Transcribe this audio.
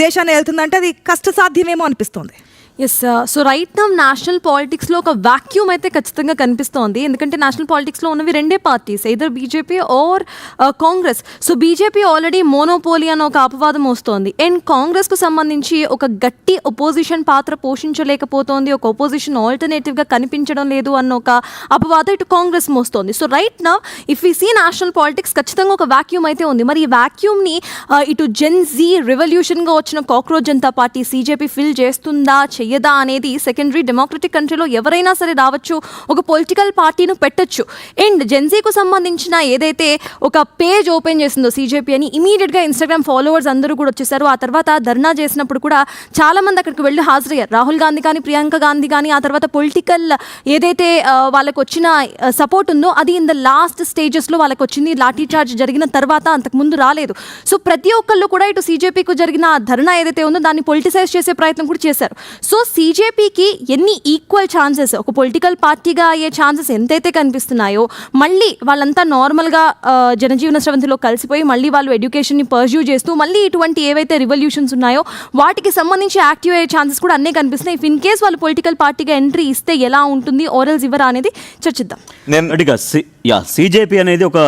దేశాన్ని వెళ్తుందంటే అది కష్టసాధ్యమేమో అనిపిస్తుంది. Yes, so right now national పాలిటిక్స్లో ఒక వాక్యూమ్ అయితే ఖచ్చితంగా కనిపిస్తోంది. ఎందుకంటే నేషనల్ పాలిటిక్స్లో ఉన్నవి రెండే parties, either BJP or Congress. So BJP already monopoly అని ఒక అపవాదం వస్తోంది. అండ్ కాంగ్రెస్కు సంబంధించి ఒక గట్టి ఒపోజిషన్ పాత్ర పోషించలేకపోతోంది, ఒక ఒపోజిషన్ ఆల్టర్నేటివ్గా కనిపించడం లేదు అన్న ఒక అపవాదం ఇటు కాంగ్రెస్ మోస్తోంది. So right now if we see national politics ఖచ్చితంగా ఒక వాక్యూమ్ అయితే ఉంది. మరి ఈ వాక్యూమ్ని ఇటు జెన్ జీ రెవల్యూషన్గా వచ్చిన cockroach Janata party CJP fill చేస్తుందా చెయ్యదా అనేది సెకండరీ. డెమోక్రటిక్ కంట్రీలో ఎవరైనా సరే రావచ్చు, ఒక పొలిటికల్ పార్టీను పెట్టచ్చు. అండ్ జెన్జీకు సంబంధించిన ఏదైతే ఒక పేజ్ ఓపెన్ చేసిందో సీజేపీ అని, ఇమీడియట్గా ఇన్స్టాగ్రామ్ ఫాలోవర్స్ అందరూ కూడా వచ్చేసారు. ఆ తర్వాత ధర్నా చేసినప్పుడు కూడా చాలామంది అక్కడికి వెళ్ళి హాజరయ్యారు. రాహుల్ గాంధీ కానీ, ప్రియాంక గాంధీ కానీ. ఆ తర్వాత పొలిటికల్ ఏదైతే వాళ్ళకు వచ్చిన సపోర్ట్ ఉందో అది ఇన్ ద లాస్ట్ స్టేజెస్లో వాళ్ళకి వచ్చింది, లాఠీ చార్జ్ జరిగిన తర్వాత, అంతకుముందు రాలేదు. సో ప్రతి ఒక్కళ్ళు కూడా ఇటు సీజేపీకు జరిగిన ధర్నా ఏదైతే ఉందో దాన్ని పొలిటిసైజ్ చేసే ప్రయత్నం కూడా చేశారు. సో సీజేపీకి ఎన్ని ఈక్వల్ ఛాన్సెస్, ఒక పొలిటికల్ పార్టీగా అయ్యే ఛాన్సెస్ ఎంతైతే కనిపిస్తున్నాయో, మళ్ళీ వాళ్ళంతా నార్మల్గా జనజీవన స్రవంతిలో కలిసిపోయి మళ్ళీ వాళ్ళు ఎడ్యుకేషన్ని పర్స్యూ చేస్తూ మళ్ళీ ఇటువంటి ఏవైతే రివల్యూషన్స్ ఉన్నాయో వాటికి సంబంధించి యాక్టివ్ అయ్యే ఛాన్సెస్ కూడా అన్నీ కనిపిస్తున్నాయి. ఇఫ్ ఇన్ కేస్ వాళ్ళు పొలిటికల్ పార్టీగా ఎంట్రీ ఇస్తే ఎలా ఉంటుంది, ఓరల్స్ ఇవ్వరా అనేది చర్చిద్దాం. సీజేపీ అనేది ఒక